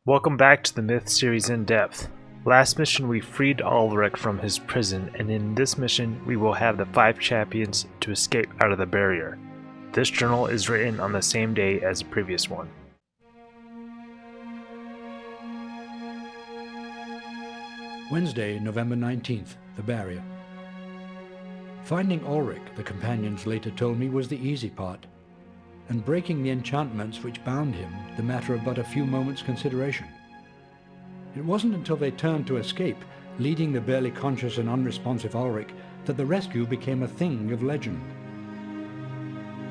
Welcome back to the Myth series in depth. Last mission we freed Ulrich from his prison, and in this mission we will have the 5 champions to escape out of the barrier. This journal is written on the same day as the previous one. Wednesday, November 19th, the barrier. Finding Ulrich, the companions later told me, was the easy part, and breaking the enchantments which bound him the matter of but a few moments' consideration. It wasn't until they turned to escape, leading the barely conscious and unresponsive Ulrich, that the rescue became a thing of legend.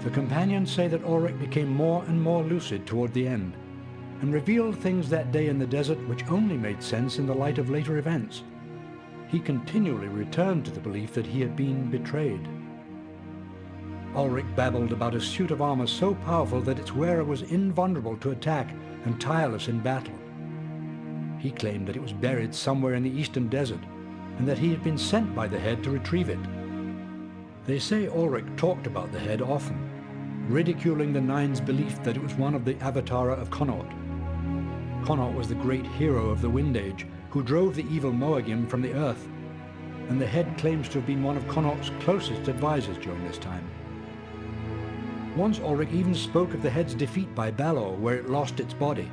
The companions say that Ulrich became more and more lucid toward the end, and revealed things that day in the desert which only made sense in the light of later events. He continually returned to the belief that he had been betrayed. Ulrich babbled about a suit of armor so powerful that its wearer was invulnerable to attack and tireless in battle. He claimed that it was buried somewhere in the eastern desert, and that he had been sent by the head to retrieve it. They say Ulrich talked about the head often, ridiculing the Nine's belief that it was one of the Avatara of Connaught. Connaught was the great hero of the Wind Age, who drove the evil Moagim from the earth, and the head claims to have been one of Connaught's closest advisors during this time. Once Ulrich even spoke of the head's defeat by Balor, where it lost its body.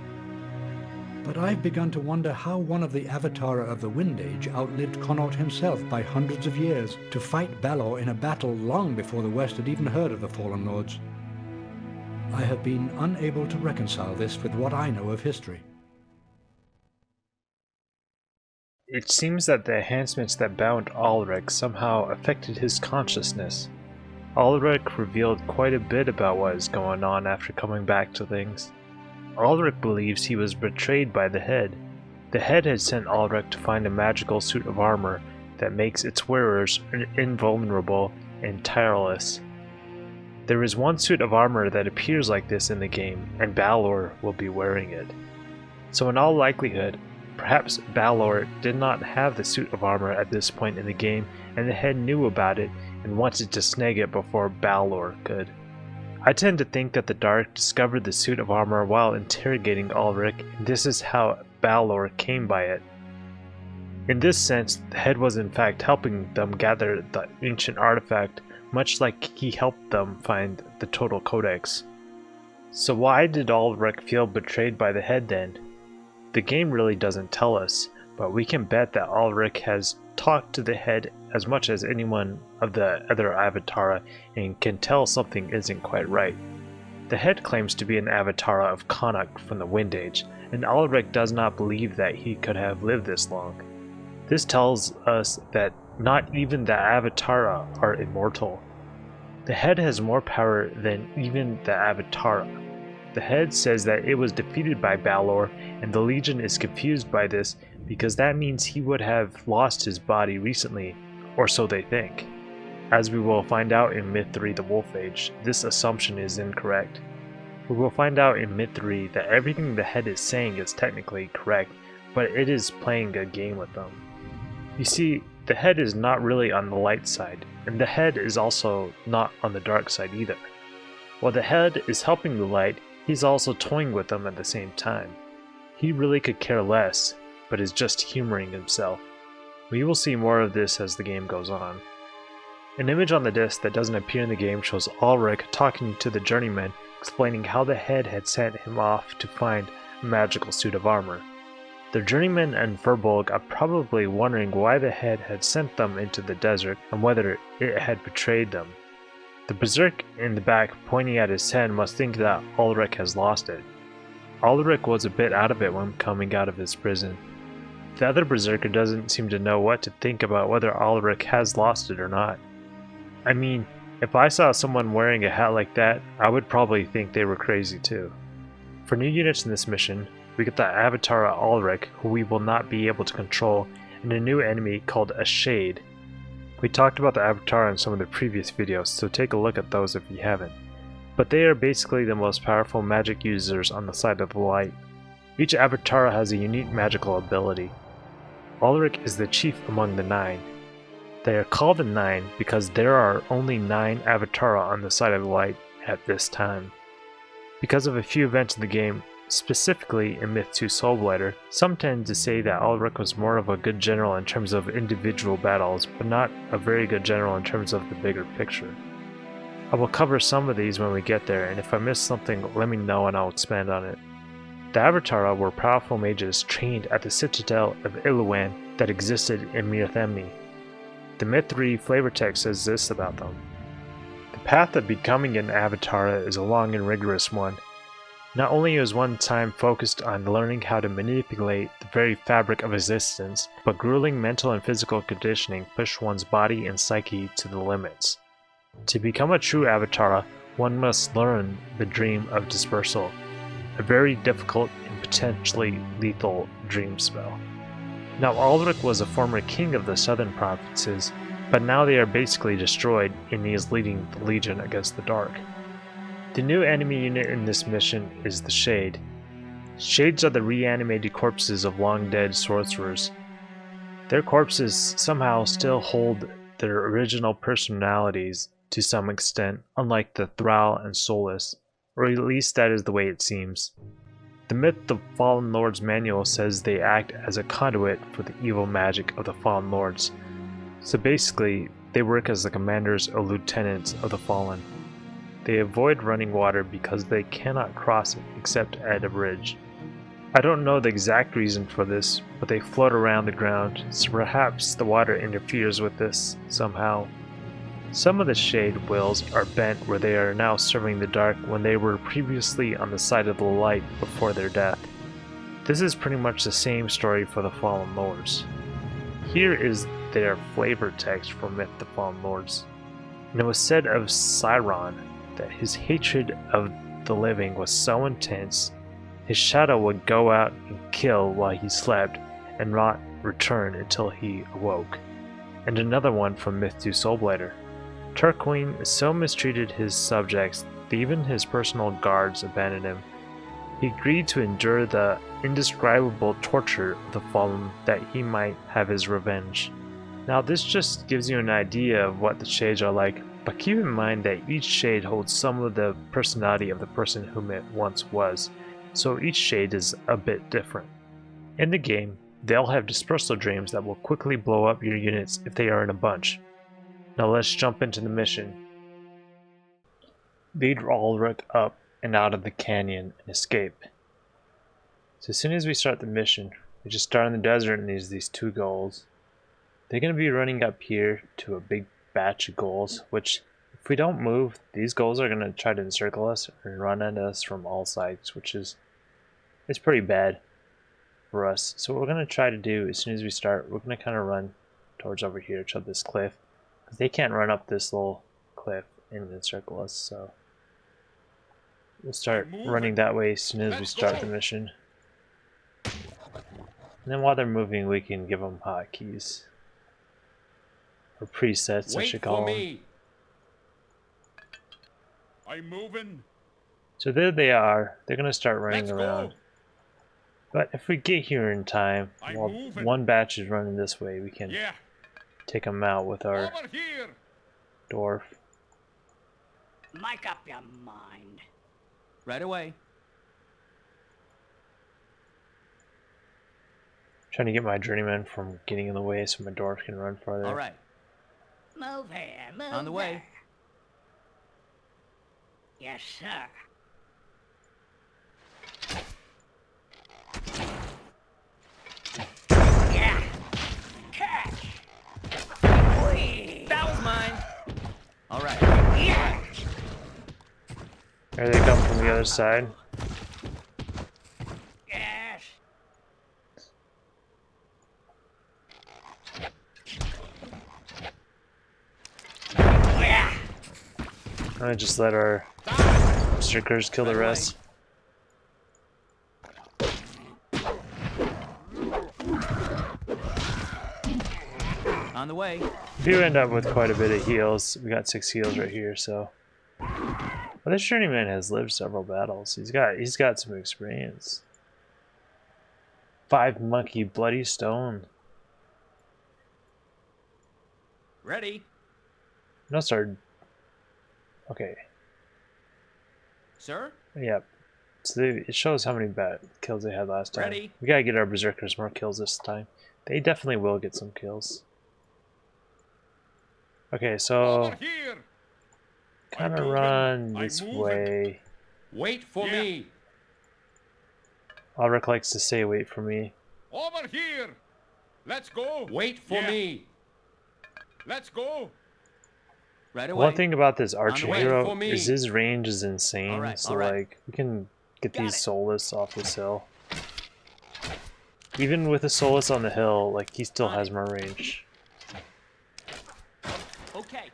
But I've begun to wonder how one of the Avatara of the Wind Age outlived Connaught himself by hundreds of years to fight Balor in a battle long before the West had even heard of the Fallen Lords. I have been unable to reconcile this with what I know of history. It seems that the enhancements that bound Ulrich somehow affected his consciousness. Ulrich revealed quite a bit about what is going on after coming back to things. Ulrich believes he was betrayed by the head. The head had sent Ulrich to find a magical suit of armor that makes its wearers invulnerable and tireless. There is one suit of armor that appears like this in the game, and Balor will be wearing it. So in all likelihood, perhaps Balor did not have the suit of armor at this point in the game, and the head knew about it and wanted to snag it before Balor could. I tend to think that the Dark discovered the suit of armor while interrogating Ulrich, and this is how Balor came by it. In this sense, the head was in fact helping them gather the ancient artifact, much like he helped them find the Total Codex. So why did Ulrich feel betrayed by the head then? The game really doesn't tell us, but we can bet that Ulrich has talked to the head as much as anyone of the other Avatara and can tell something isn't quite right. The head claims to be an Avatara of Connaught from the Wind Age, and Ulrich does not believe that he could have lived this long. This tells us that not even the Avatara are immortal. The head has more power than even the Avatara. The head says that it was defeated by Balor, and the Legion is confused by this because that means he would have lost his body recently, or so they think. As we will find out in Myth 3 The Wolf Age, this assumption is incorrect. We will find out in Myth 3 that everything the head is saying is technically correct, but it is playing a game with them. You see, the head is not really on the light side, and the head is also not on the dark side either. While the head is helping the light, he's also toying with them at the same time. He really could care less, but is just humoring himself. We will see more of this as the game goes on. An image on the disc that doesn't appear in the game shows Ulrich talking to the journeyman, explaining how the head had sent him off to find a magical suit of armor. The journeyman and Furbolg are probably wondering why the head had sent them into the desert and whether it had betrayed them. The berserk in the back pointing at his head must think that Ulrich has lost it. Ulrich was a bit out of it when coming out of his prison. The other berserker doesn't seem to know what to think about whether Ulrich has lost it or not. I mean, if I saw someone wearing a hat like that, I would probably think they were crazy too. For new units in this mission, we get the Avatara Ulrich, who we will not be able to control, and a new enemy called a Shade. We talked about the Avatara in some of the previous videos, so take a look at those if you haven't. But they are basically the most powerful magic users on the side of the light. Each Avatara has a unique magical ability. Ulrich is the chief among the 9. They are called the 9 because there are only 9 Avatara on the side of the light at this time. Because of a few events in the game, Specifically, in Myth 2 Soulblighter, some tend to say that Ulrich was more of a good general in terms of individual battles, but not a very good general in terms of the bigger picture. I will cover some of these when we get there, and if I miss something, let me know and I'll expand on it. The Avatara were powerful mages trained at the Citadel of Iluan that existed in Mirthemni. The Myth 3 flavor text says this about them. The path of becoming an Avatara is a long and rigorous one. Not only is one time focused on learning how to manipulate the very fabric of existence, but grueling mental and physical conditioning push one's body and psyche to the limits. To become a true Avatara, one must learn the dream of dispersal, a very difficult and potentially lethal dream spell. Now Ulrich was a former king of the southern provinces, but now they are basically destroyed and he is leading the Legion against the Dark. The new enemy unit in this mission is the Shade. Shades are the reanimated corpses of long-dead sorcerers. Their corpses somehow still hold their original personalities to some extent, unlike the Thrall and Solus, or at least that is the way it seems. The Myth of Fallen Lords manual says they act as a conduit for the evil magic of the Fallen Lords, so basically they work as the commanders or lieutenants of the Fallen. They avoid running water because they cannot cross it except at a bridge. I don't know the exact reason for this, but they float around the ground, so perhaps the water interferes with this somehow. Some of the Shade wills are bent where they are now serving the dark when they were previously on the side of the light before their death. This is pretty much the same story for the Fallen Lords. Here is their flavor text for Myth the Fallen Lords. And it was said of Siron that his hatred of the living was so intense, his shadow would go out and kill while he slept and not return until he awoke. And another one from Myth 2 Soulblighter. Turquoise so mistreated his subjects that even his personal guards abandoned him. He agreed to endure the indescribable torture of the fallen that he might have his revenge. Now this just gives you an idea of what the Shades are like, but keep in mind that each Shade holds some of the personality of the person whom it once was, so each Shade is a bit different. In the game, they'll have dispersal dreams that will quickly blow up your units if they are in a bunch. Now let's jump into the mission. Lead Ulrich up and out of the canyon and escape. So as soon as we start the mission, we just start in the desert and there's these two goals. They're going to be running up here to a big batch of goals, which if we don't move, these goals are going to try to encircle us and run at us from all sides, which is it's pretty bad for us. So what we're going to try to do as soon as we start, we're going to kind of run towards over here to this cliff. They can't run up this little cliff and encircle us, so we'll start running that way as soon as we start the mission. And then while they're moving, we can give them hotkeys. Or presets, I should call them. I'm moving. So there they are. They're going to start running around. But if we get here in time, while one batch is running this way, we can take them out with our dwarf. Make up your mind. Right away. Trying to get my journeyman from getting in the way so my dwarf can run farther. All right. Move here, move On the way. There. Yes, sir. Yeah. Catch. Whee. That was mine. All right. Yeah. There they come from the other side. Yes. Yeah. I just let our berserkers kill the rest. On the way. We do end up with quite a bit of heals. We got 6 heals right here, so. Well, this journeyman has lived several battles. He's got some experience. 5 monkey bloody stone. Ready. No, sir. Okay. Sir? Yep. So it shows how many kills they had last time. Ready. We gotta get our berserkers more kills this time. They definitely will get some kills. Okay, so Over here. kind of I'm run moving. this I'm moving. way. Wait for Yeah. me. Ulrich likes to say, "Wait for me." Over here. Let's go. Wait for me. Let's go. Right away. One thing about this archer way. hero For me. is his range is insane. Alright, so alright. like we can get Got these it. soulless off this hill. Even with a soulless on the hill, like he still On has it. more range. Okay.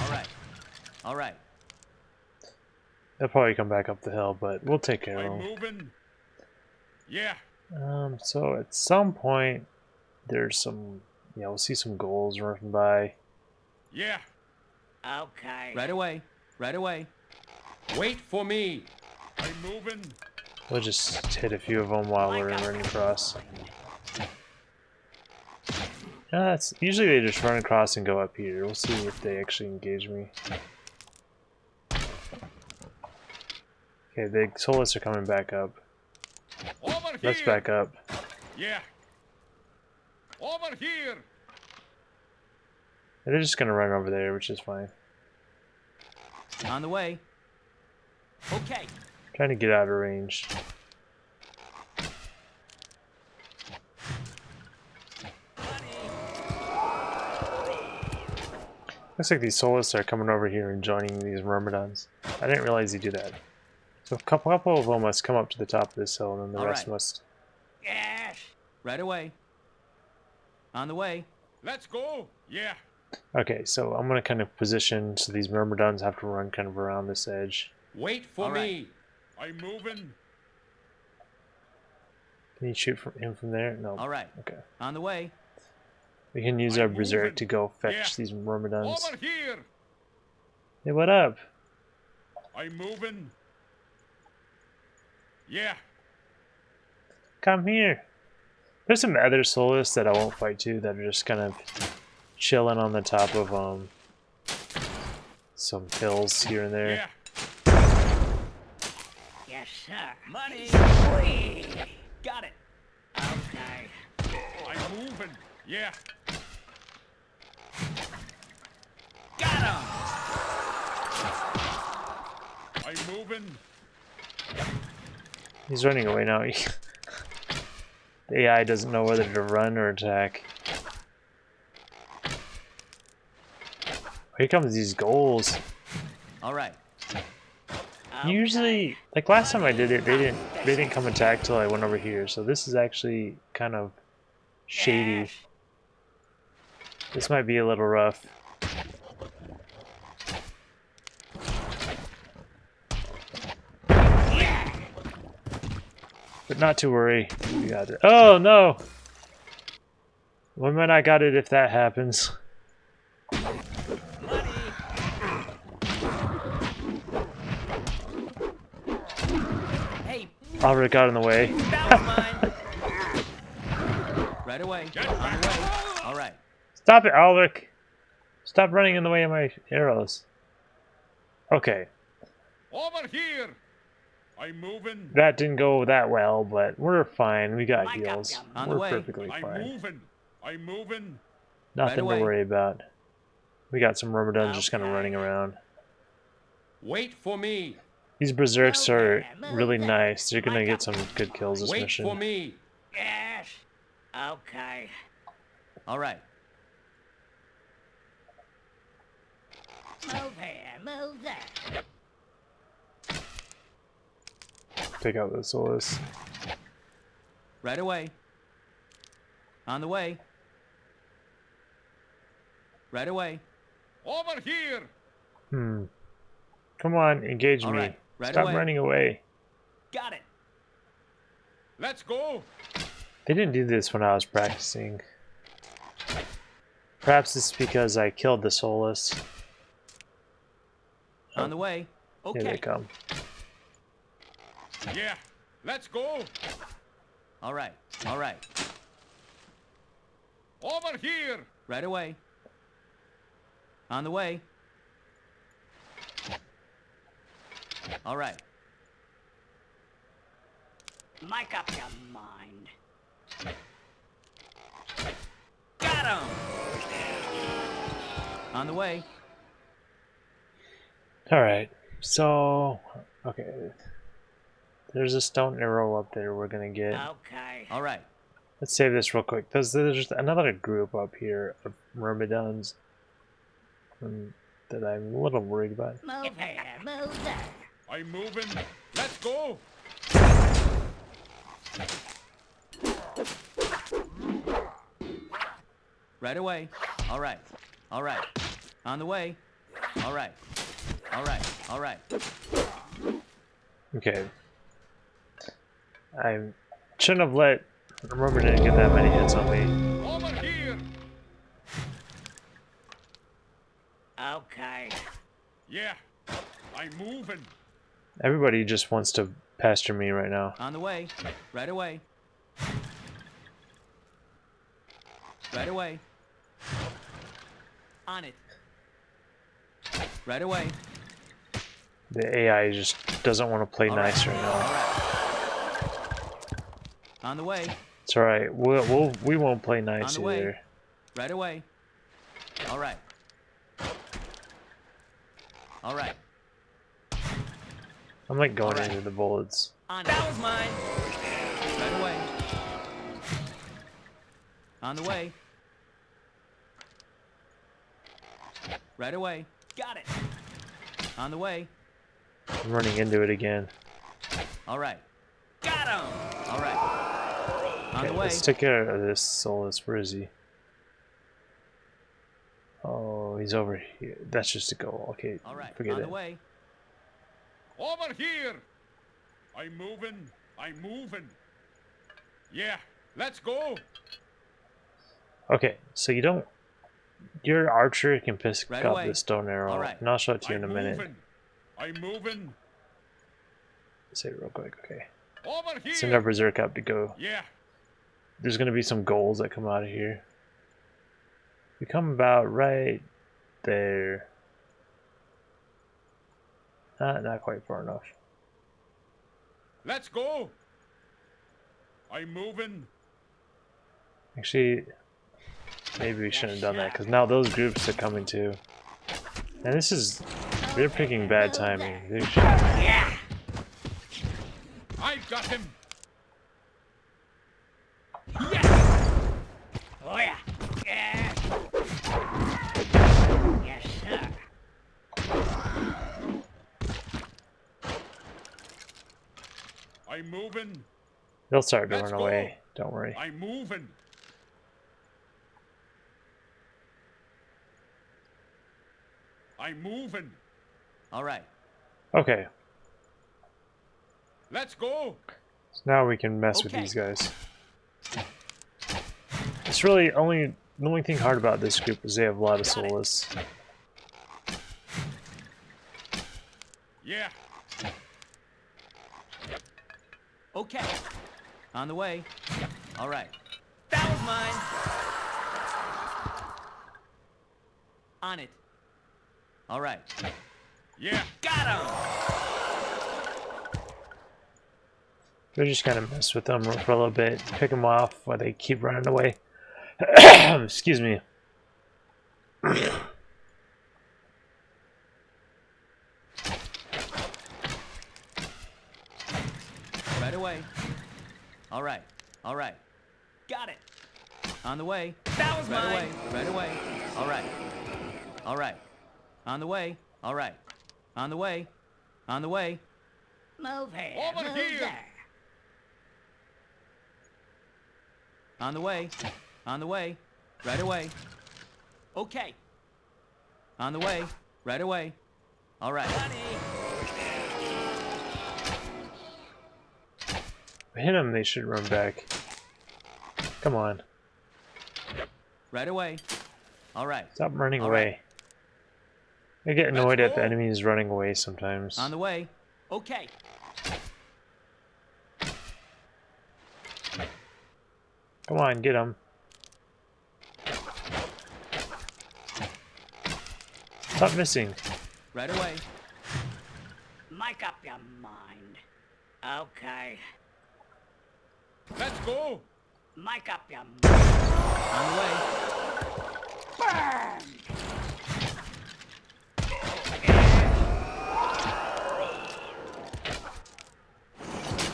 All right. All right. They'll probably come back up the hill, but we'll take care I'm of them. moving. Yeah. So at some point, there's some, we'll see some goals running by. Yeah. Okay. Right away. Right away. Wait for me. I'm moving. We'll just hit a few of them while we're Like a running across. Usually they just run across and go up here. We'll see if they actually engage me. Okay, the soulless are coming back up. Over here. Let's back up. Yeah. Over here. They're just gonna run over there, which is fine. On the way. Okay. Trying to get out of range. Looks like these soulless are coming over here and joining these myrmidons. I didn't realize they do that. So a couple of them must come up to the top of this hill, and then the rest Alright. must. Yes. Right away. On the way. Let's go. Yeah. Okay, so I'm gonna kind of position so these myrmidons have to run kind of around this edge. Wait for All right. me. I'm moving. Can you shoot him from there? No. All right. Okay. On the way. We can use I'm our berserk moving. to go fetch Yeah. these myrmidons. Over here. Hey, what up? I'm moving. Yeah. Come here. There's some other soulless that I won't fight too that are just kind of chilling on the top of some hills here and there. Yeah. Yes, sir. Money. Whee! Got it. Okay. I'm moving. Yeah. Got him. I'm moving. He's running away now. The AI doesn't know whether to run or attack. Here comes these goals. All right. Usually, like last time I did it, they didn't come attack till I went over here. So this is actually kind of shady. Yes. This might be a little rough. But not to worry. We got it. Oh no! We might not got it if that happens. Hey, Alright, got in the way. that was mine. Right away. Get On back. the way. All right. Stop it, Alric! Stop running in the way of my arrows. Okay, Over here. I'm moving. that didn't go that well, but we're fine. We got Like a heals. gum. On the We're way. perfectly I'm fine. moving. I'm moving. Nothing to away. worry about. We got some myrmidons just kind of Okay. running around. Wait for me. These berserks are Okay, move really that. nice. They're gonna Like get a- some good kills this Wait mission. for me. Yes. Okay. All right. Move here. Move there. Pick out the soulless. Right away. On the way. Right away. Over here. Come on, engage All me. right, right Stop away. running away. Got it. Let's go. They didn't do this when I was practicing. Perhaps it's because I killed the soulless. On the way. Here they Okay. come. Yeah. Let's go. All right. All right. Over here. Right away. On the way. All right. Make up your mind. Got him! On the way. Alright, so... Okay. There's a stone arrow up there we're gonna get. Okay. All right. Let's save this real quick. There's another group up here of myrmidons that I'm a little worried about. Move here, move there. I'm moving. Let's go. Right away. All right. All right. On the way. All right. All right. All right. Okay. I shouldn't have let Myrmidon get that many hits on me. Over here. Okay. Yeah. I'm moving. Everybody just wants to pasture me right now. On the way. Right away. Right away. On it. Right away. The AI just doesn't want to play All nice right All now. right. On the way. It's alright. We won't play nice On the way. either. Right away. All right. All right. I'm like going Alright. into the bullets. On it. That was mine. Right away. On the way. Right away. Got it. On the way. I'm running into it again. All right. Got him. All right. On Okay, the way. let's take care of this Solus. Where is he? Oh, he's over here. That's just a goal. Okay, All right. forget On it. the way. Over here. I'm moving. I'm moving. Yeah. Let's go. Okay, so you don't... Your archer can pick Right up away. the stone arrow, Alright. and I'll show it to you in I'm a minute. moving. I'm moving. Say it real quick, okay. Over here. Send our berserk up to go. Yeah. There's gonna be some goals that come out of here. We come about right there. Not quite far enough. Let's go. I'm moving. Actually, maybe we shouldn't have done that, because now those groups are coming too. And this is... They're picking bad timing. They should... Yeah. I've got him. Oh yeah. Yeah. Yes, sir. I'm moving. They'll start to Let's run go. away. Don't worry. I'm moving. I'm moving. All right. Okay, Let's go. so now we can mess with Okay. these guys. It's really the only thing hard about this group is they have a lot of Got it. Solus. Yeah. Okay. On the way. All right. That was mine. On it. All right. Yeah. Got him. We're just gonna mess with them for a little bit, pick them off while they keep running away. Excuse me. Right away. All right. All right. Got it. On the way. That was right away. Right away. All right. All right. On the way. All right. On the way. On the way. Move here, Over move here. there. On the way. On the way. Right away. Okay. On the way. Right away. All right. Hit them, they should run back. Come on, Right away. All right. stop running All away. right. I get annoyed at the go. enemies running away sometimes. On the way. Okay. Come on, get them. Stop missing. Right away. Make up your mind. Okay. Let's go. Make up your mind. On the way. Burn!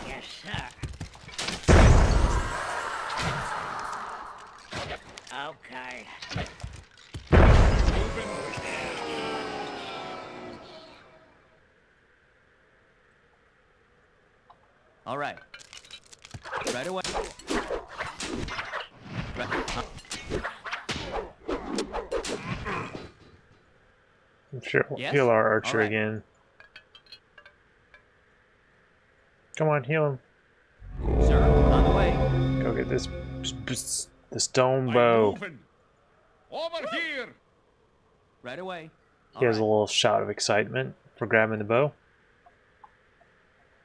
Yes, sir. Okay. Moving. All right. Right away. I'm sure we'll Yes? heal our archer Alright. again. Come on, heal him. Sir, on the way. Go get the stone I'm bow. moving. Over here. Right away. He has a Alright. little shout of excitement for grabbing the bow.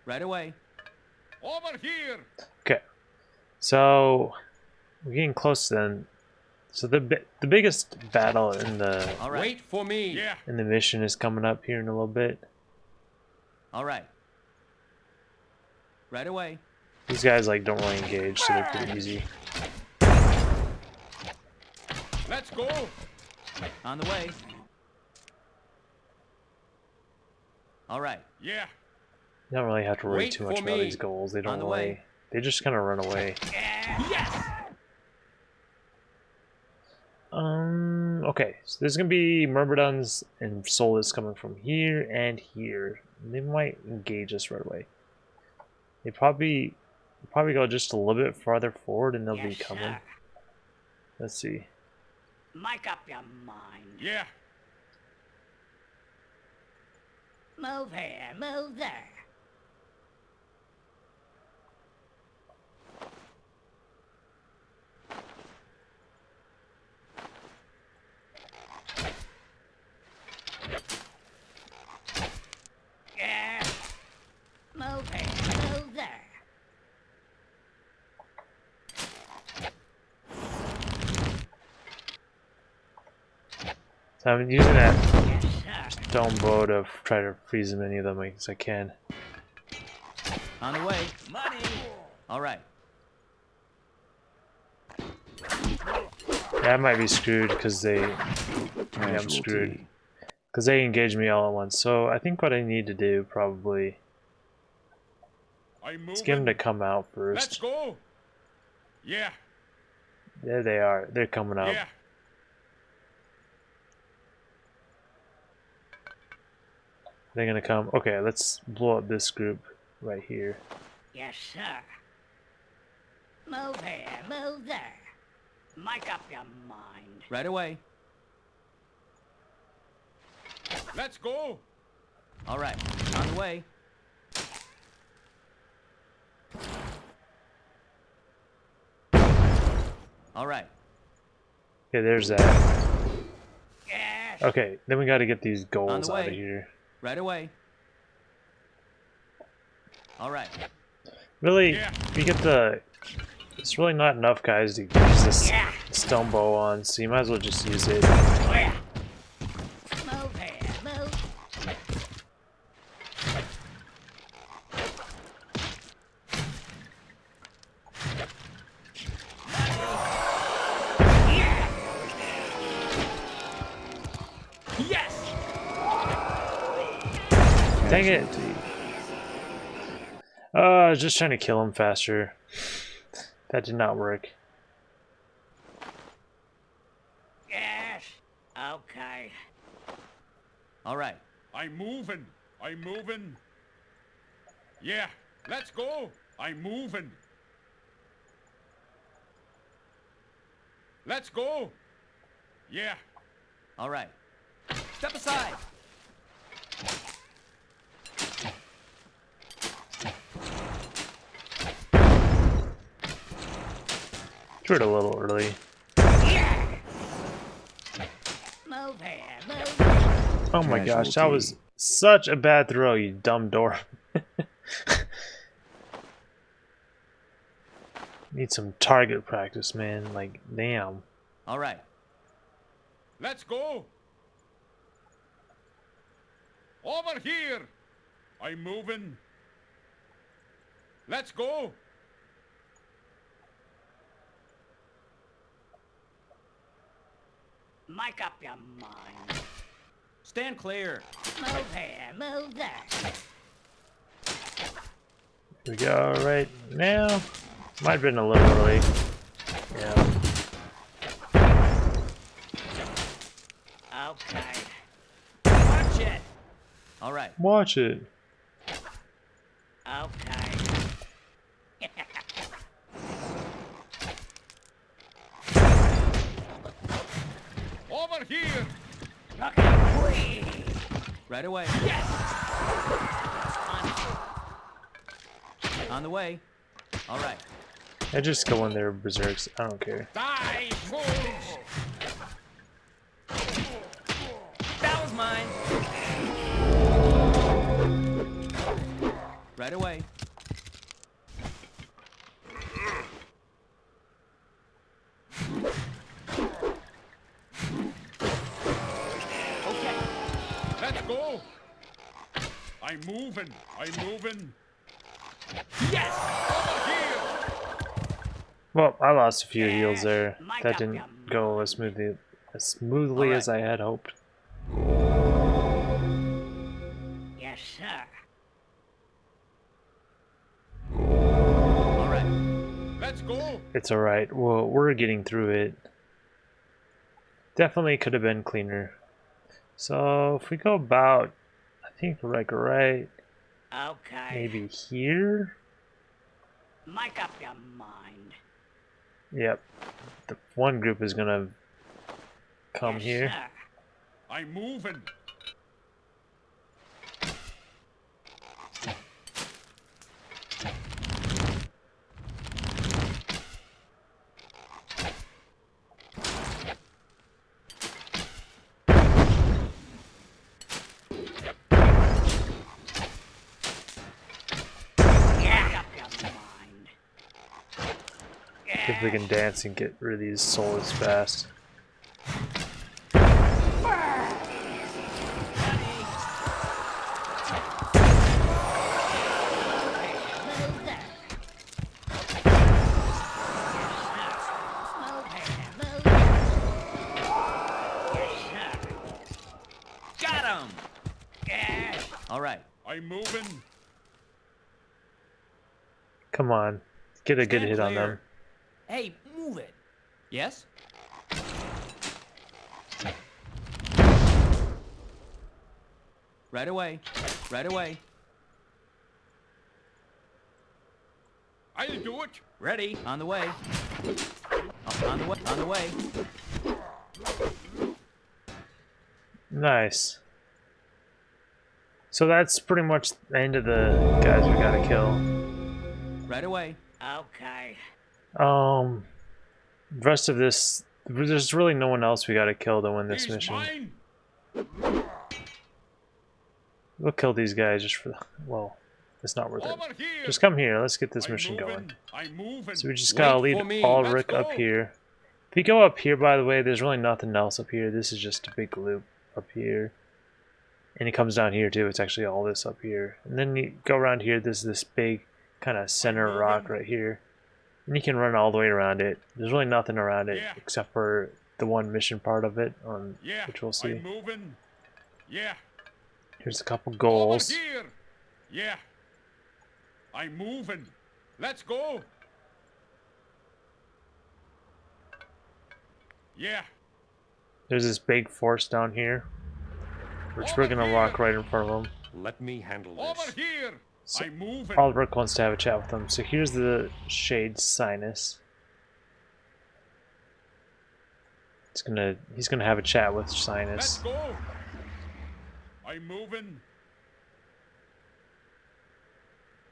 Right away. Over here. Okay, so we're getting close then. So the biggest battle in the All right. Wait for me. Yeah. mission is coming up here in a little bit. All right. Right away. These guys like don't really engage, so they're pretty easy. Let's go. On the way. All right. Yeah. You don't really have to worry Wait too much for about me. these goals. They On don't the really. way. They just kind of run away. Yes. Okay, so there's gonna be myrmidons and soulless coming from here and here. They might engage us right away. They probably go just a little bit farther forward and they'll be Yes, coming. sir. Let's see. Make up your mind. Yeah. Move here, move there. Yeah. Move here, move there. So I'm using that Yes, sir. stone bow to try to freeze as many of them as I can. On the way. Money. All right. Yeah, I might be screwed because they. Yeah, I'm screwed. Because they engage me all at once. So I think what I need to do probably I'm moving. is get them to come out Let's first. go. Yeah. There they are. They're coming out. Yeah. They're gonna come. Okay, let's blow up this group right here. Yes, sir. Move here, move there. Make up your mind. Right away. Let's go. All right. On the way. All right. Okay, there's that. Yes. Okay, then we got to get these goals the out of way. here. Right away. All right. Really, Yeah. you get the. It's really not enough guys to use this Yeah. stone bow on, so you might as well just use it. Oh, yeah. Move here, move. Yes. Dang it! I was just trying to kill him faster. That did not work. Yes. Okay. All right. I'm moving. I'm moving. Yeah. Let's go. I'm moving. Let's go. Yeah. All right. Step aside. Threw it a little early. Yeah. Move here, move. Oh my gosh, that was such a bad throw, you dumb dork. Need some target practice, man. Like, damn. All right. Let's go. Over here. I'm moving. Let's go. Make up your mind. Stand clear. Move here, move there. We go right now. Might have been a little early. Yeah. Okay. Watch it. All right. Watch it. Okay. Over here. Look out. Whee! Right away. Yes! On the way. All right. I just go in there berserks. I don't care. Die, fools. That was mine. Right away. Okay. Let's go. I'm moving. I'm moving. Yes! Over here. Well, I lost a few heals there. That didn't go as smoothly as I had hoped. Yes, sir. All right. Let's go. It's alright. Well, we're getting through it. Definitely could have been cleaner. So, if we go about, I think like right Okay. maybe here? Make up your mind. Yep. The one group is gonna come Yes, here. sir. I'm moving. Make up your mind. See if we can dance and get rid of these souls fast. Move there. Move here, move there. Yes, sir. Got him. Yes. All right. I'm moving. Come on. Get a good Stand hit on clear. them. Hey, move it. Yes? Right away. Right away. I'll do it. Ready. On the way. On the way. On the way. Nice. So that's pretty much the end of the guys we gotta kill. Right away. Okay. Rest of this, there's really no one else we gotta kill to win this He's mission. mine. We'll kill these guys just for the, well, it's not worth it. Over here. Just come here, let's get this I'm mission moving. going. I'm moving. So we just gotta Wait lead for me. Ulrich Let's up go. here. If you go up here, by the way, there's really nothing else up here. This is just a big loop up here. And it comes down here too. It's actually all this up here. And then you go around here, there's this big kind of center rock right here. And you can run all the way around it. There's really nothing around it Yeah. except for the one mission part of it, Yeah. which we'll see. I'm moving. Yeah. Here's a couple goals. Over here. Yeah. I'm moving. Let's go. Yeah. There's this big force down here, which we're gonna walk right in front of them. Let me handle Over this. here. So- I'm moving. Ulrich wants to have a chat with them. So here's the Shade Sinus. He's gonna have a chat with Let's Sinus. go. I'm moving.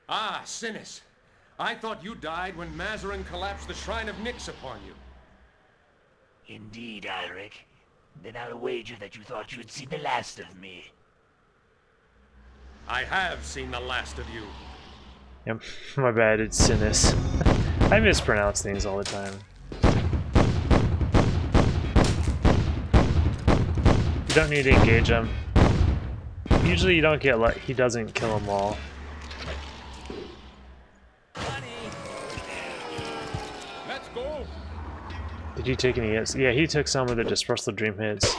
Ah, Sinus. I thought you died when Mazarin collapsed the Shrine of Nyx upon you. Indeed, Ulrich. Then I'll wager that you thought you would see the last of me. I have seen the last of you. Yep, my bad, it's Sinus. I mispronounce things all the time. You don't need to engage him. Usually you don't get he doesn't kill them all. Let's go. Did he take any hits? Yeah, he took some of the Dispersal Dream hits.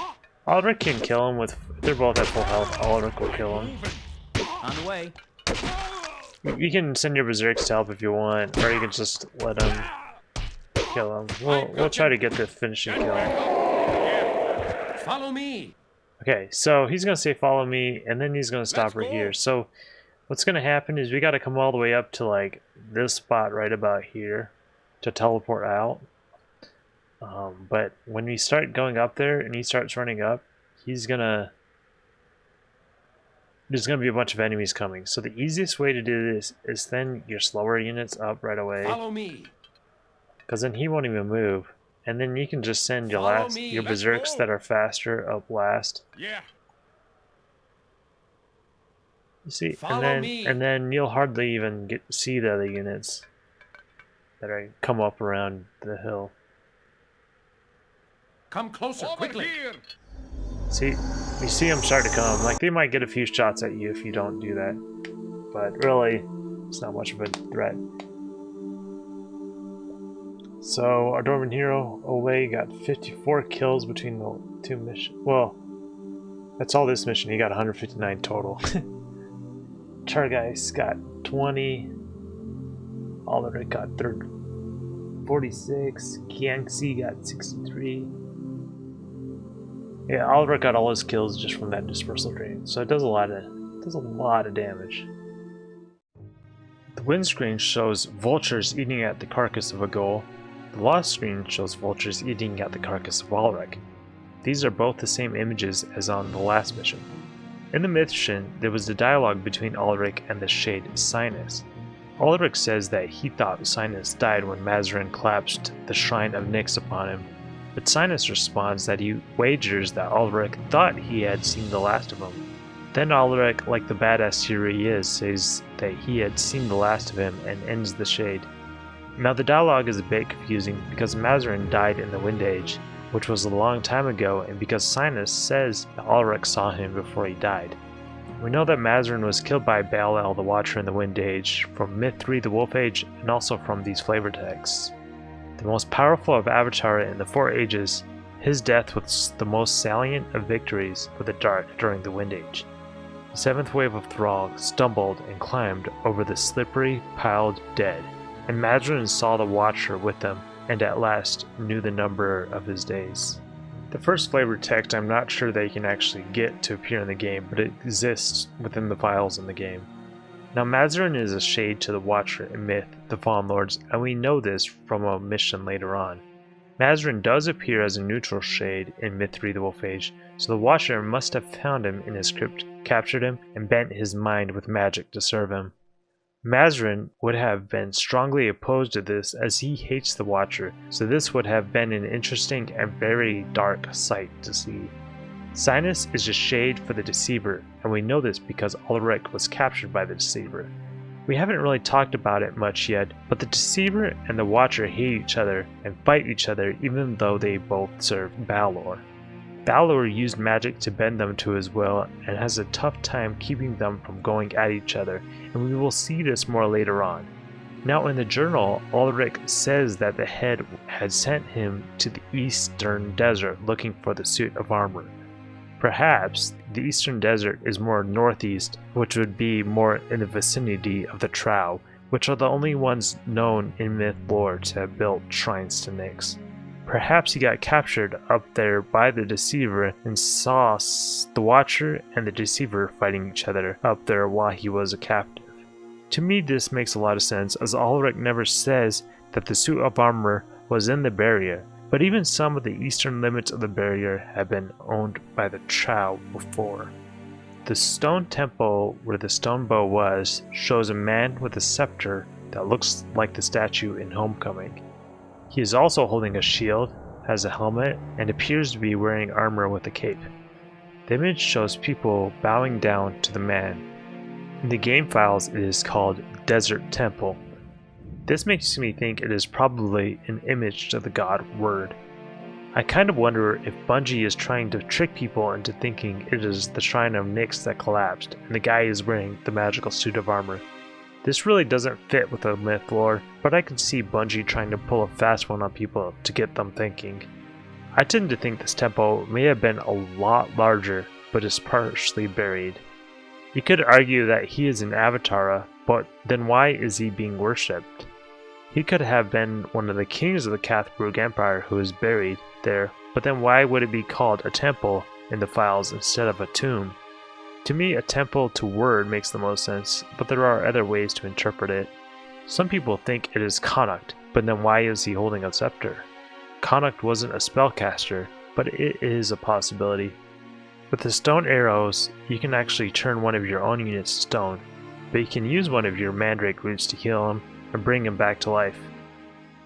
Ulrich can kill him with... They're both at full health. Ulrich will kill him. On the way. You can send your Berserks to help if you want, or you can just let him kill him. We'll try to get the finishing kill. Follow me. Okay, so he's gonna say follow me, and then he's gonna stop right here. So what's gonna happen is we gotta come all the way up to like this spot right about here to teleport out. But when we start going up there and he starts running up, there's gonna be a bunch of enemies coming. So the easiest way to do this is send your slower units up right away. Follow me. Because then he won't even move. And then you can just send your your berserks that are faster up last. Yeah. You see, Follow me. and then you'll hardly even see the other units that are come up around the hill. Come closer, Over quickly. here. See, you see them start to come. Like, they might get a few shots at you if you don't do that. But really, it's not much of a threat. So, our Dorman hero, Ole, got 54 kills between the two missions. Well, that's all this mission. He got 159 total. Chargeist got 20. Ulrich got 46. Kiangxi got 63. Yeah, Ulrich got all his kills just from that Dispersal Dream, so it does a lot of damage. The win screen shows vultures eating at the carcass of a ghoul. The lost screen shows vultures eating at the carcass of Ulrich. These are both the same images as on the last mission. In the mission, there was a dialogue between Ulrich and the shade Sinus. Ulrich says that he thought Sinus died when Mazarin collapsed the shrine of Nyx upon him. But Sinus responds that he wagers that Ulrich thought he had seen the last of him. Then Ulrich, like the badass hero he is, says that he had seen the last of him and ends the shade. Now the dialogue is a bit confusing because Mazarin died in the Wind Age, which was a long time ago, and because Sinus says that Ulrich saw him before he died. We know that Mazarin was killed by Baal the Watcher in the Wind Age, from Myth 3 the Wolf Age, and also from these flavor texts. The most powerful of Avatar in the 4 ages, his death was the most salient of victories for the Dark during the Wind Age. The 7th wave of Thrall stumbled and climbed over the slippery, piled dead, and Mazarin saw the Watcher with them, and at last knew the number of his days. The first flavor text I'm not sure they can actually get to appear in the game, but it exists within the files in the game. Now Mazarin is a shade to the Watcher in Myth, the Fallen Lords, and we know this from a mission later on. Mazarin does appear as a neutral shade in Myth 3 the Wolf Age, so the Watcher must have found him in his crypt, captured him, and bent his mind with magic to serve him. Mazarin would have been strongly opposed to this as he hates the Watcher, so this would have been an interesting and very dark sight to see. Sinus is a shade for the Deceiver, and we know this because Ulrich was captured by the Deceiver. We haven't really talked about it much yet, but the Deceiver and the Watcher hate each other and fight each other even though they both serve Balor. Balor used magic to bend them to his will and has a tough time keeping them from going at each other, and we will see this more later on. Now in the journal, Ulrich says that the head had sent him to the eastern desert looking for the suit of armor. Perhaps the eastern desert is more northeast, which would be more in the vicinity of the Trow, which are the only ones known in myth lore to have built shrines to Nyx. Perhaps he got captured up there by the Deceiver and saw the Watcher and the Deceiver fighting each other up there while he was a captive. To me this makes a lot of sense, as Ulrich never says that the suit of armor was in the barrier, but even some of the eastern limits of the barrier have been owned by the Trow before. The stone temple where the stone bow was shows a man with a scepter that looks like the statue in Homecoming. He is also holding a shield, has a helmet, and appears to be wearing armor with a cape. The image shows people bowing down to the man. In the game files it is called Desert Temple. This makes me think it is probably an image to the god Word. I kind of wonder if Bungie is trying to trick people into thinking it is the Shrine of Nyx that collapsed, and the guy is wearing the magical suit of armor. This really doesn't fit with the myth lore, but I can see Bungie trying to pull a fast one on people to get them thinking. I tend to think this temple may have been a lot larger, but is partially buried. You could argue that he is an Avatara, but then why is he being worshipped? He could have been one of the kings of the Cathbrug Empire who is buried there, but then why would it be called a temple in the files instead of a tomb? To me, a temple to word makes the most sense, but there are other ways to interpret it. Some people think it is Connacht, but then why is he holding a scepter? Connacht wasn't a spellcaster, but it is a possibility. With the stone arrows, you can actually turn one of your own units to stone, but you can use one of your mandrake roots to heal him and bring him back to life.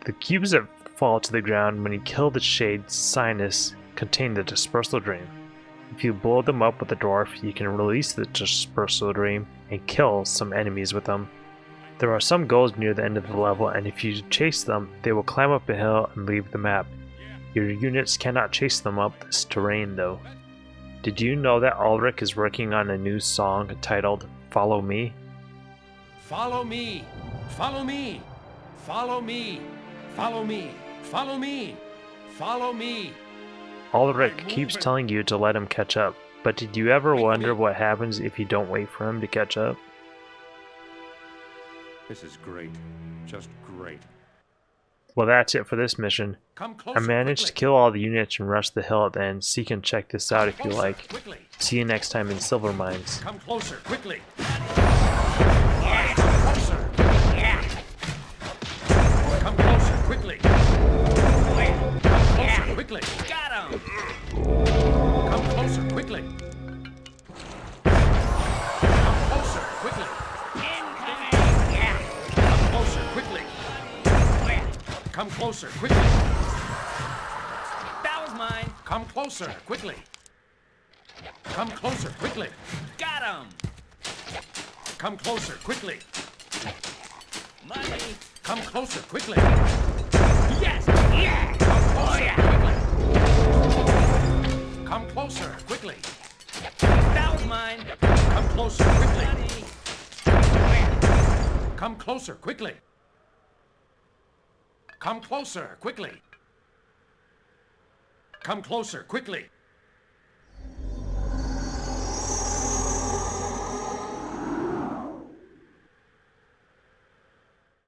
The cubes that fall to the ground when you kill the shade Sinus contain the dispersal dream. If you blow them up with a dwarf, you can release the dispersal dream and kill some enemies with them. There are some goals near the end of the level, and if you chase them, they will climb up a hill and leave the map. Your units cannot chase them up this terrain though. Did you know that Ulrich is working on a new song titled Follow Me? Follow me! Follow me! Follow me! Follow me! Follow me! Follow me! Ulrich keeps telling you to let him catch up, but did you ever wonder what happens if you don't wait for him to catch up? This is great. Just great. Well, that's it for this mission. Come closer, I managed to kill all the units and rush the hill at the end, so you can check this out if you like. Quickly. See you next time in Silver Mines. Come closer, quickly. Yeah. Come closer. Yeah. Come closer, quickly. Come closer, quickly. Got him! Come closer, quickly. Come closer, quickly. Incoming. Yeah. Come closer, quickly. Come closer, quickly. That was mine. Come closer, quickly. Come closer, quickly. Got him! Come closer, quickly. Money! Come closer, quickly. Yes! Yeah. Come Oh, closer, yeah. quickly. Come closer, quickly. That was mine. Come closer, quickly. Money! Come closer, quickly. Come closer, quickly. Come closer, quickly.